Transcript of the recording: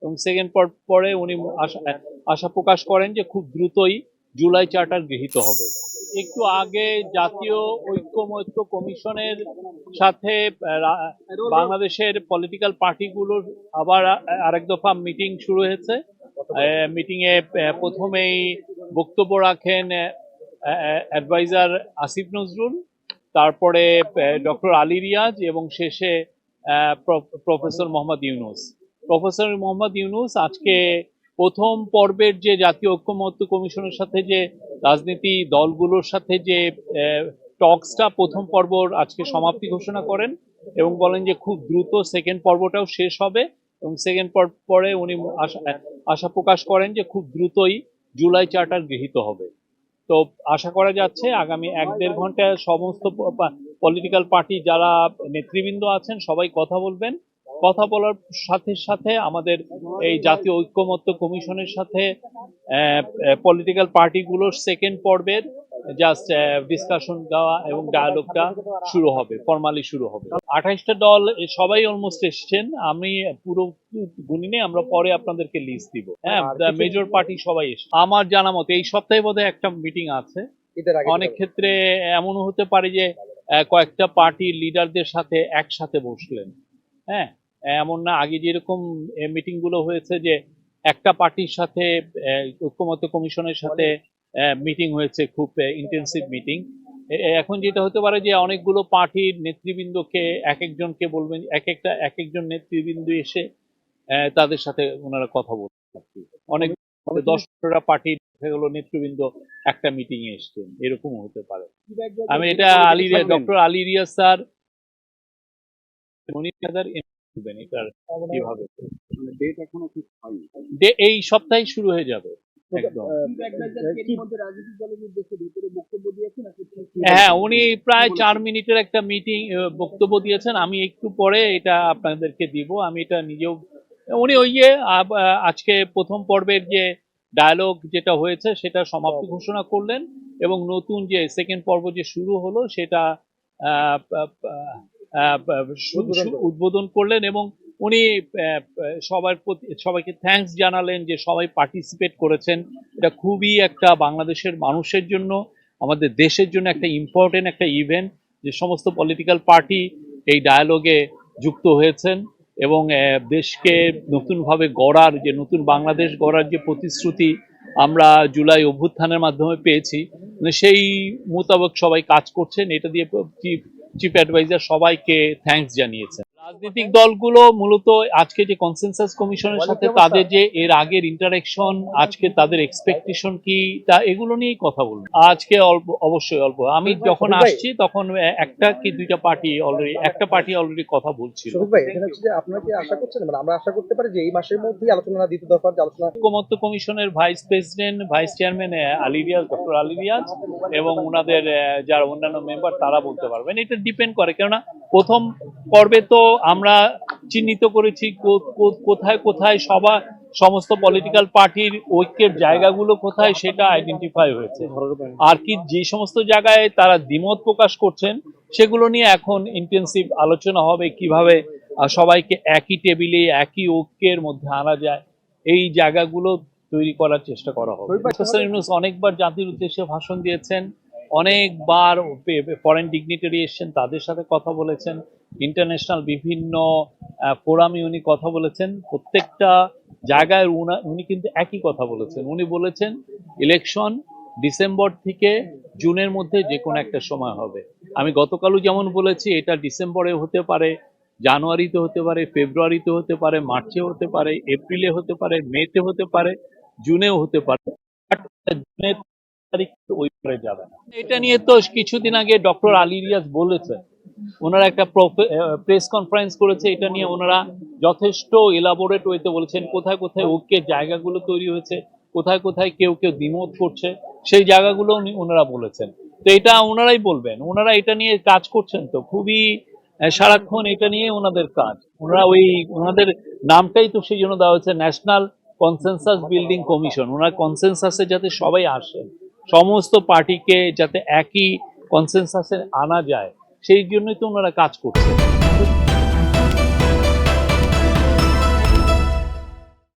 এবং সেকেন্ড পরে উনি আশা প্রকাশ করেন যে খুব দ্রুতই জুলাই চার্টার গৃহীত হবে। একটু আগে জাতীয় ঐক্যমত্য কমিশনের সাথে বাংলাদেশের পলিটিক্যাল পার্টিগুলোর আবার আরেক দফা মিটিং শুরু হয়েছে। মিটিং এ প্রথমেই বক্তব্য রাখেন অ্যাডভাইজার আসিফ নজরুল, তারপরে ডক্টর আলী রিয়াজ এবং শেষে প্রফেসর মোহাম্মদ ইউনুস। প্রফেসর মোহাম্মদ ইউনুস আজকে প্রথম পর্বের যে জাতীয় ঐক্যমত্য কমিশনের সাথে যে রাজনীতি দলগুলোর সাথে যে টকসটা প্রথম পর্বর আজকে সমাপ্তি ঘোষণা করেন এবং বলেন যে খুব দ্রুত সেকেন্ড পর্বটাও শেষ হবে এবং সেকেন্ড পরে উনি আশা প্রকাশ করেন যে খুব দ্রুতই জুলাই চার্টার গৃহীত হবে। তো আশা করা যাচ্ছে আগামী 1-1.5 ঘন্টায় সমস্ত পলিটিক্যাল পার্টি যারা নেতৃবৃন্দ আছেন সবাই কথা বলবেন। কথা বলার সাথে সাথে আমাদের এই জাতীয় ঐক্যমত্য কমিশনের সাথে পলিটিক্যাল পার্টিগুলোর সেকেন্ড পর্বের জাস্ট ডিসকাশন দেওয়া এবং ডায়ালগটা শুরু হবে, ফর্মালি শুরু হবে। 28টা দল সবাই অলমোস্ট এসছেন, আমি পুরো গুনি নেই, আমরা পরে আপনাদেরকে লিস্ট দিব। হ্যাঁ, মেজর পার্টি সবাই এসছে আমার জানা মতে। এই সপ্তাহে বোধহয় একটা মিটিং আছে। অনেক ক্ষেত্রে এমনও হতে পারে যে কয়েকটা পার্টির লিডারদের সাথে একসাথে বসলেন। হ্যাঁ, এমন না আগে যেরকম মিটিং গুলো হয়েছে যে একটা পার্টির সাথে ঐক্যমত্য কমিশনের সাথে মিটিং হয়েছে, খুব ইন্টেন্সিভ মিটিং। এখন যেটা হতে পারে যে অনেকগুলো পার্টির নেতৃবৃন্দকে এক একজনকে বলবেন, এক একজন নেতৃবৃন্দ এসে তাদের সাথে ওনারা কথা বলবেন। অনেক 10-15টা পার্টির নেতৃবৃন্দ একটা মিটিং এ এসছেন, এরকমও হতে পারে। আমি এটা ডক্টর আলী রিয়াজ স্যার এই সপ্তাহে শুরু হয়ে যাবে একদম। হ্যাঁ, উনি প্রায় 4 মিনিটের একটা মিটিং বক্তব্য দিয়েছেন। আমি একটু পরে এটা আপনাদেরকে দিব। আমি এটা নিজেও, উনি ওই যে আজকে প্রথম পর্বের যে ডায়ালগ যেটা হয়েছে সেটা সমাপ্তি ঘোষণা করলেন এবং নতুন যে সেকেন্ড পর্ব যে শুরু হলো সেটা উদ্বোধন করলেন এবং উনি সবাইকে থ্যাঙ্কস জানালেন যে সবাই পার্টিসিপেট করেছেন। এটা খুবই একটা বাংলাদেশের মানুষের জন্য, আমাদের দেশের জন্য একটা ইম্পর্টেন্ট একটা ইভেন্ট যে সমস্ত পলিটিক্যাল পার্টি এই ডায়ালগে যুক্ত হয়েছেন এবং দেশকে নতুনভাবে গড়ার, যে নতুন বাংলাদেশ গড়ার যে প্রতিশ্রুতি আমরা জুলাই অভ্যুত্থানের মাধ্যমে পেয়েছি, সেই মোতাবেক সবাই কাজ করছেন। এটা দিয়ে চিফ অ্যাডভাইজার সবাইকে থ্যাঙ্কস জানিয়েছেন। রাজনৈতিক দলগুলো মূলত আজকে যে কনসেনসাস কমিশনের সাথে তাদের যে এর আগের ইন্টারাকশন, আজকে তাদের এক্সপেকটেশন কি, তা এগুলো নিয়েই কথা বলবো। আজকে অবশ্যই অল্প, আমি যখন আসছি তখন একটা কি দুইটা পার্টি অলরেডি কথা বলছিল। আপনারা কি আশা করছেন, মানে আমরা আশা করতে পারি যে এই মাসের মধ্যেই আলোচনা, দ্বিতীয় দফার যে আলোচনা? ঐক্যমত্য কমিশনের vice president, vice chairman doctor Ali Riaz এবং ওনাদের যারা অন্যান্য মেম্বার তারা বলতে পারবেন। এটা ডিপেন্ড করে, কেননা প্রথম পর্বে তো আমরা চিহ্নিত করেছি কোথায় কোথায় সমস্ত পলিটিক্যাল পার্টির ঐক্যের জায়গাগুলো কোথায় সেটা আইডেন্টিফাই হয়েছে, আর কি যে সমস্ত জায়গায় তারা দ্বিমত প্রকাশ করছেন সেগুলো নিয়ে এখন ইন্টেন্সিভ আলোচনা হবে, কিভাবে সবাইকে একই টেবিলে একই ঐক্যের মধ্যে আনা যায়, এই জায়গাগুলো তৈরি করার চেষ্টা করা হবে। প্রফেসর ইউনূস অনেকবার জাতির উদ্দেশ্যে ভাষণ দিয়েছেন, অনেকবার ফরেন ডিগনিটারি এসেছেন, তাদের সাথে কথা বলেছেন, ইন্টারন্যাশনাল বিভিন্ন ফোরামে উনি কথা বলেছেন। প্রত্যেকটা জায়গায় উনি কিন্তু একই কথা বলেছেন। উনি বলেছেন ইলেকশন ডিসেম্বর থেকে জুনের মধ্যে যে কোনো একটা সময় হবে। আমি গতকালও যেমন বলেছি, এটা ডিসেম্বরে হতে পারে, জানুয়ারিতে হতে পারে, ফেব্রুয়ারিতে হতে পারে, মার্চে হতে পারে, এপ্রিলে হতে পারে, মেতে হতে পারে, জুনেও হতে পারে, জুনের তারিখ ওই পরে যাবে না। এটা নিয়ে তো কিছুদিন আগে ডক্টর আলী রিয়াজ বলেছেন, ওনারা একটা প্রেস কনফারেন্স করেছে, এটা নিয়ে ওনারা যথেষ্ট এলাবোরেট ওয়েতে বলেছেন কোথায় কোথায় ঐক্যের জায়গাগুলো তৈরি হয়েছে, কোথায় কোথায় কেউ কেউ দ্বিমত করছে, সেই জায়গাগুলো ওনারা বলেছেন। তো এটা ওনারাই বলবেন, ওনারা এটা নিয়ে কাজ করছেন, তো খুবই সারাক্ষণ এটা নিয়ে ওনাদের কাজ। ওনাদের নামটাই তো সেই জন্য দেওয়া হয়েছে ন্যাশনাল কনসেনসাস বিল্ডিং কমিশন। ওনার কনসেনসাসে যাতে সবাই আসেন, সমস্ত পার্টিকে যাতে একই কনসেনসাসে আনা যায়, সেই জন্যই তো ওনারা কাজ করছেন।